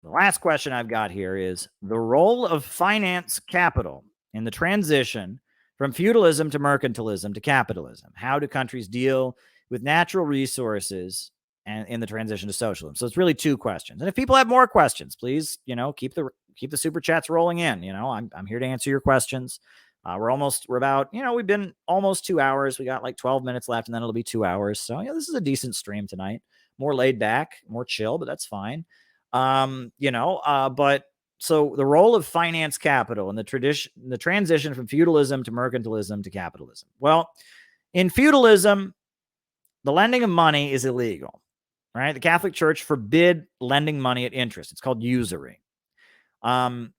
The last question I've got here is the role of finance capital in the transition from feudalism to mercantilism to capitalism. How do countries deal with natural resources and in the transition to socialism? So it's really two questions. And if people have more questions, please, keep the super chats rolling in. I'm here to answer your questions. We've been almost 2 hours. We got like 12 minutes left, and then it'll be 2 hours. So this is a decent stream tonight. More laid back, more chill, but that's fine. But so the role of finance capital in the transition from feudalism to mercantilism to capitalism. Well, in feudalism, the lending of money is illegal, right? The Catholic Church forbid lending money at interest. It's called usury. Money,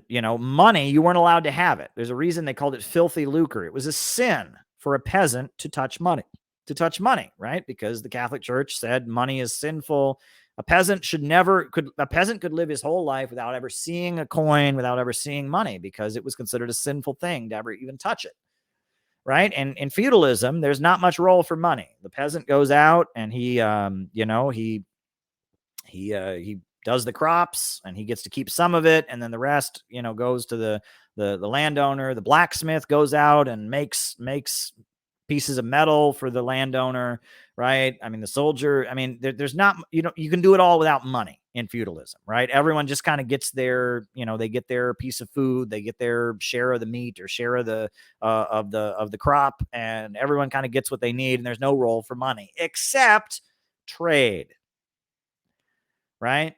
you weren't allowed to have it. There's a reason they called it filthy lucre. It was a sin for a peasant to touch money, right? Because the Catholic Church said money is sinful. A peasant could live his whole life without ever seeing a coin, without ever seeing money, because it was considered a sinful thing to ever even touch it. Right. And in feudalism, there's not much role for money. The peasant goes out and he does the crops and he gets to keep some of it. And then the rest, goes to the landowner. The blacksmith goes out and makes pieces of metal for the landowner, right? I mean, the soldier, there's not, you can do it all without money in feudalism, right? Everyone just kind of gets their, they get their piece of food, they get their share of the meat or share of the crop, and everyone kind of gets what they need, and there's no role for money except trade, right?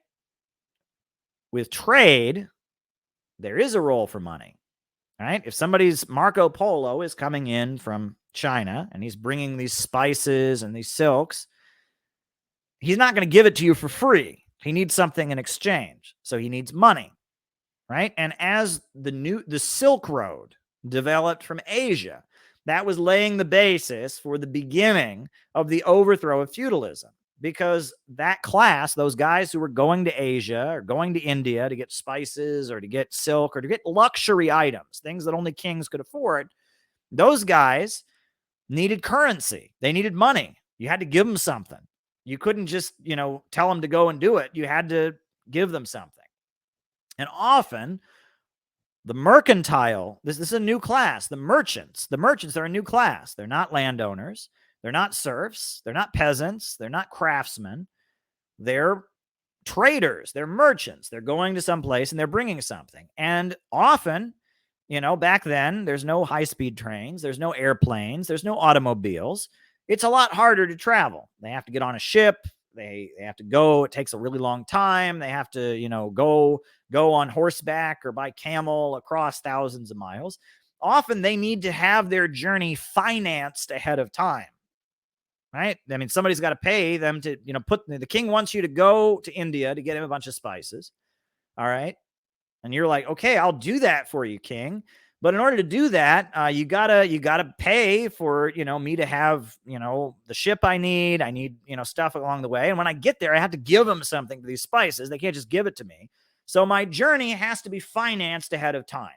With trade, there is a role for money, right? If Marco Polo is coming in from China and he's bringing these spices and these silks, he's not going to give it to you for free. He needs something in exchange. So he needs money, right? And as the Silk Road developed from Asia, that was laying the basis for the beginning of the overthrow of feudalism, because that class, those guys who were going to Asia or going to India to get spices or to get silk or to get luxury items, things that only kings could afford, those guys needed currency. They needed money. You had to give them something. You couldn't just, tell them to go and do it. You had to give them something. And often the mercantile, this is a new class. The merchants are a new class. They're not landowners. They're not serfs. They're not peasants. They're not craftsmen. They're traders. They're merchants. They're going to some place and they're bringing something. And often, back then, there's no high-speed trains. There's no airplanes. There's no automobiles. It's a lot harder to travel. They have to get on a ship. They have to go. It takes a really long time. They have to, go on horseback or by camel across thousands of miles. Often they need to have their journey financed ahead of time, right? I mean, somebody's got to pay them to, the king wants you to go to India to get him a bunch of spices. All right. And you're like, okay, I'll do that for you, king. But in order to do that, you gotta pay for, me to have, the ship I need. I need, stuff along the way. And when I get there, I have to give them something for these spices. They can't just give it to me. So my journey has to be financed ahead of time.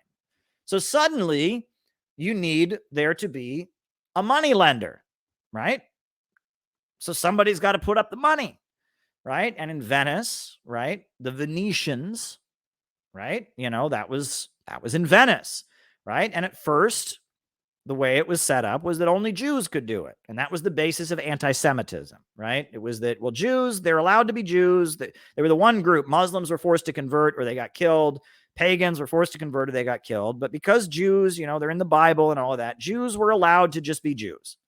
So suddenly you need there to be a money lender, right? So somebody's got to put up the money, right? And in Venice, right, the Venetians, right, that was in Venice, right? And at first, the way it was set up was that only Jews could do it. And that was the basis of anti-Semitism, right? It was that, well, Jews, they're allowed to be Jews. They were the one group. Muslims were forced to convert or they got killed. Pagans were forced to convert or they got killed. But because Jews, they're in the Bible and all of that, Jews were allowed to just be Jews.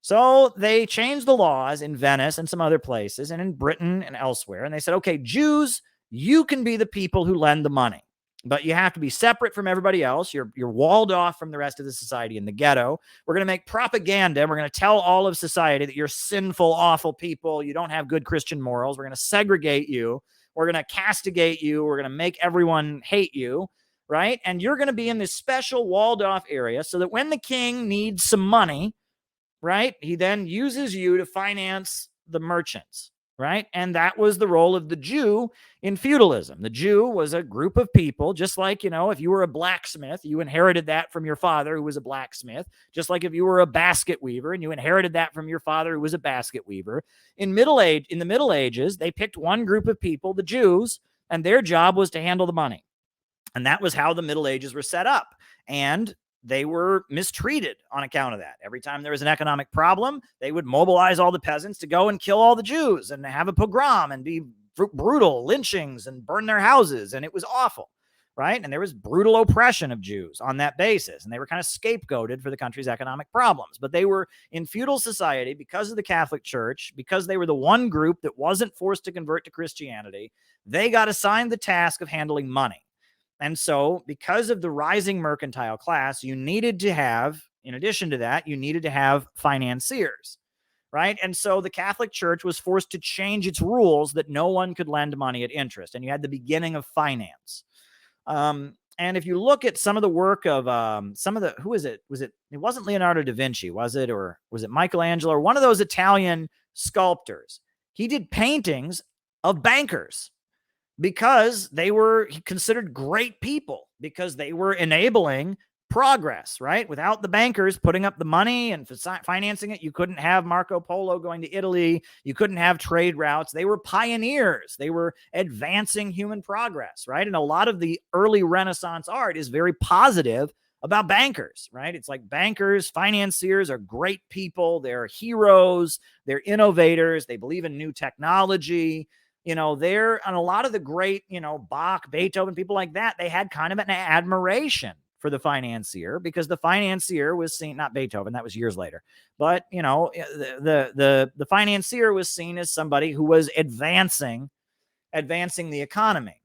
So they changed the laws in Venice and some other places and in Britain and elsewhere. And they said, okay, Jews, you can be the people who lend the money, but you have to be separate from everybody else. You're walled off from the rest of the society in the ghetto. We're going to make propaganda. We're going to tell all of society that you're sinful, awful people. You don't have good Christian morals. We're going to segregate you. We're going to castigate you. We're going to make everyone hate you, right? And you're going to be in this special walled off area so that when the king needs some money, right, he then uses you to finance the merchants, right? And that was the role of the Jew in feudalism. The Jew was a group of people, just like, if you were a blacksmith, you inherited that from your father who was a blacksmith, just like if you were a basket weaver and you inherited that from your father who was a basket weaver. In the Middle Ages, they picked one group of people, the Jews, and their job was to handle the money. And that was how the Middle Ages were set up. And they were mistreated on account of that. Every time there was an economic problem, they would mobilize all the peasants to go and kill all the Jews and have a pogrom and be brutal lynchings and burn their houses. And it was awful, right? And there was brutal oppression of Jews on that basis. And they were kind of scapegoated for the country's economic problems. But they were in feudal society because of the Catholic Church, because they were the one group that wasn't forced to convert to Christianity. They got assigned the task of handling money. And so because of the rising mercantile class, you needed to have, in addition to that, you needed to have financiers, right? And so the Catholic Church was forced to change its rules that no one could lend money at interest. And you had the beginning of finance. And if you look at some of the work of who is it? It wasn't Leonardo da Vinci, was it? Or was it Michelangelo or one of those Italian sculptors? He did paintings of bankers, because they were considered great people, because they were enabling progress, right? Without the bankers putting up the money and financing it, you couldn't have Marco Polo going to Italy. You couldn't have trade routes. They were pioneers. They were advancing human progress, right? And a lot of the early Renaissance art is very positive about bankers, right? It's like bankers, financiers are great people. They're heroes. They're innovators. They believe in new technology. They're on a lot of the great, Bach, Beethoven, people like that, they had kind of an admiration for the financier, because the financier was seen, not Beethoven, that was years later, but, the financier was seen as somebody who was advancing the economy,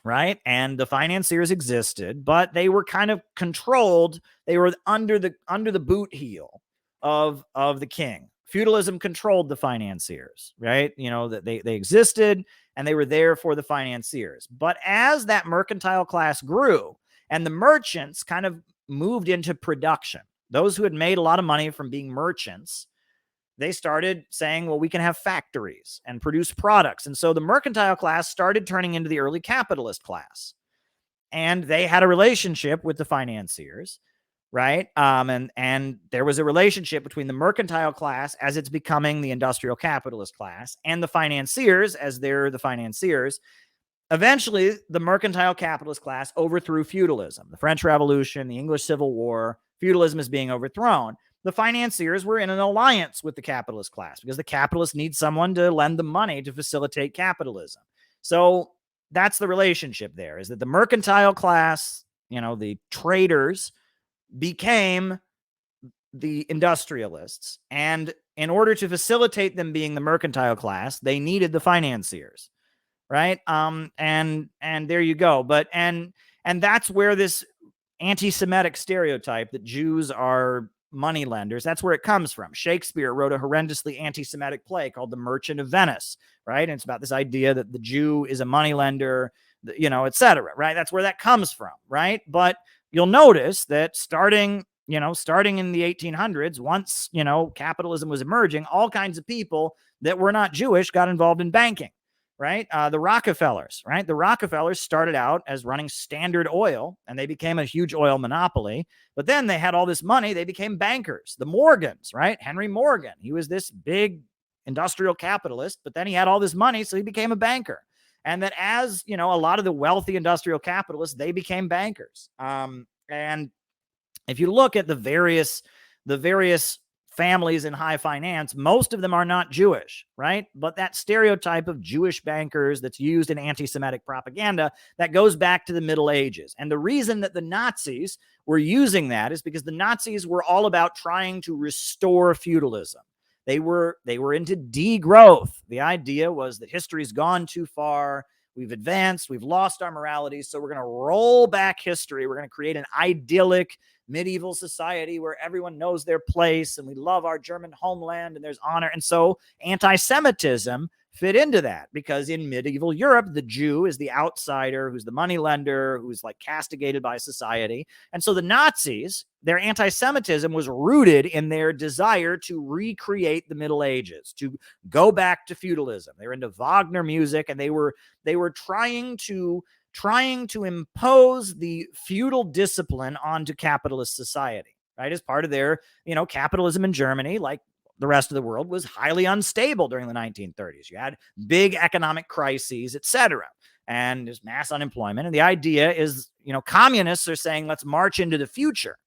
right? And the financiers existed, but they were kind of controlled. They were under the boot heel of the king. Feudalism controlled the financiers, right? That they existed and they were there for the financiers. But as that mercantile class grew and the merchants kind of moved into production, those who had made a lot of money from being merchants, they started saying, well, we can have factories and produce products. And so the mercantile class started turning into the early capitalist class. And they had a relationship with the financiers, right? And there was a relationship between the mercantile class as it's becoming the industrial capitalist class and the financiers as they're the financiers. Eventually, the mercantile capitalist class overthrew feudalism. The French Revolution, the English Civil War, feudalism is being overthrown. The financiers were in an alliance with the capitalist class because the capitalists need someone to lend them money to facilitate capitalism. So that's the relationship there, is that the mercantile class, the traders, became the industrialists. And in order to facilitate them being the mercantile class, they needed the financiers, right? And there you go. But and that's where this anti-Semitic stereotype that Jews are money lenders, that's where it comes from. Shakespeare wrote a horrendously anti-Semitic play called The Merchant of Venice, right? And it's about this idea that the Jew is a money lender, et cetera, right? That's where that comes from, right? But you'll notice that starting in the 1800s, once, capitalism was emerging, all kinds of people that were not Jewish got involved in banking, right? The Rockefellers, right? The Rockefellers started out as running Standard Oil, and they became a huge oil monopoly. But then they had all this money. They became bankers. The Morgans, right? Henry Morgan, he was this big industrial capitalist, but then he had all this money, so he became a banker. And that as, a lot of the wealthy industrial capitalists, they became bankers. And if you look at the various families in high finance, most of them are not Jewish, right? But that stereotype of Jewish bankers that's used in anti-Semitic propaganda, that goes back to the Middle Ages. And the reason that the Nazis were using that is because the Nazis were all about trying to restore feudalism. They were into degrowth. The idea was that history's gone too far. We've advanced. We've lost our morality. So we're going to roll back history. We're going to create an idyllic medieval society where everyone knows their place and we love our German homeland and there's honor. And so anti-Semitism fit into that, because in medieval Europe, the Jew is the outsider who's the moneylender, who's like castigated by society. And so the Nazis, their anti-Semitism was rooted in their desire to recreate the Middle Ages, to go back to feudalism. They were into Wagner music, and they were trying to impose the feudal discipline onto capitalist society, right? As part of their, capitalism in Germany, like the rest of the world, was highly unstable during the 1930s. You had big economic crises, etc. And there's mass unemployment. And the idea is, communists are saying, let's march into the future,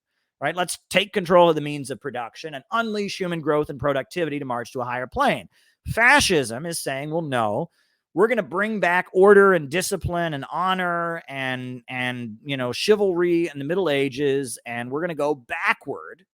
right? Let's take control of the means of production and unleash human growth and productivity to march to a higher plane. Fascism is saying, well, no, we're going to bring back order and discipline and honor and chivalry in the Middle Ages, and we're going to go backward,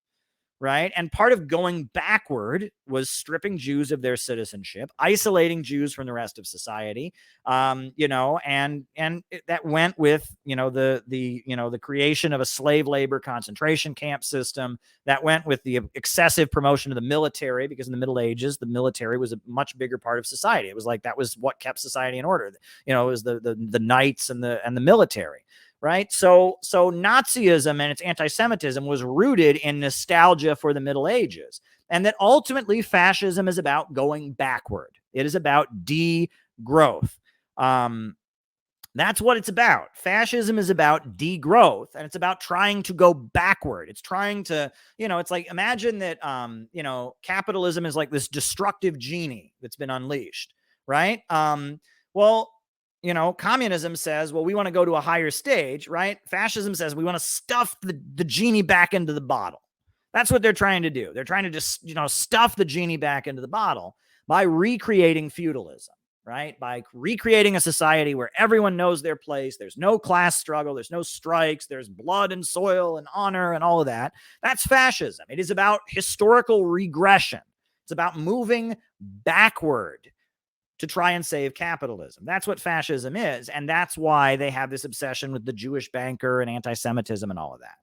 right? And part of going backward was stripping Jews of their citizenship, isolating Jews from the rest of society, and that went with the creation of a slave labor concentration camp system. That went with the excessive promotion of the military, because in the Middle Ages, the military was a much bigger part of society. It was like that was what kept society in order. It was the knights and the military. Right. So Nazism and its anti-Semitism was rooted in nostalgia for the Middle Ages, and that ultimately fascism is about going backward. It is about degrowth. That's what it's about. Fascism is about degrowth, and it's about trying to go backward. It's trying to, it's like, imagine that, capitalism is like this destructive genie that's been unleashed, right? Communism says, well, we want to go to a higher stage, right? Fascism says we want to stuff the genie back into the bottle. That's what they're trying to do. They're trying to just, stuff the genie back into the bottle by recreating feudalism, right? By recreating a society where everyone knows their place. There's no class struggle. There's no strikes. There's blood and soil and honor and all of that. That's fascism. It is about historical regression. It's about moving backward to try and save capitalism. That's what fascism is. And that's why they have this obsession with the Jewish banker and anti-Semitism and all of that.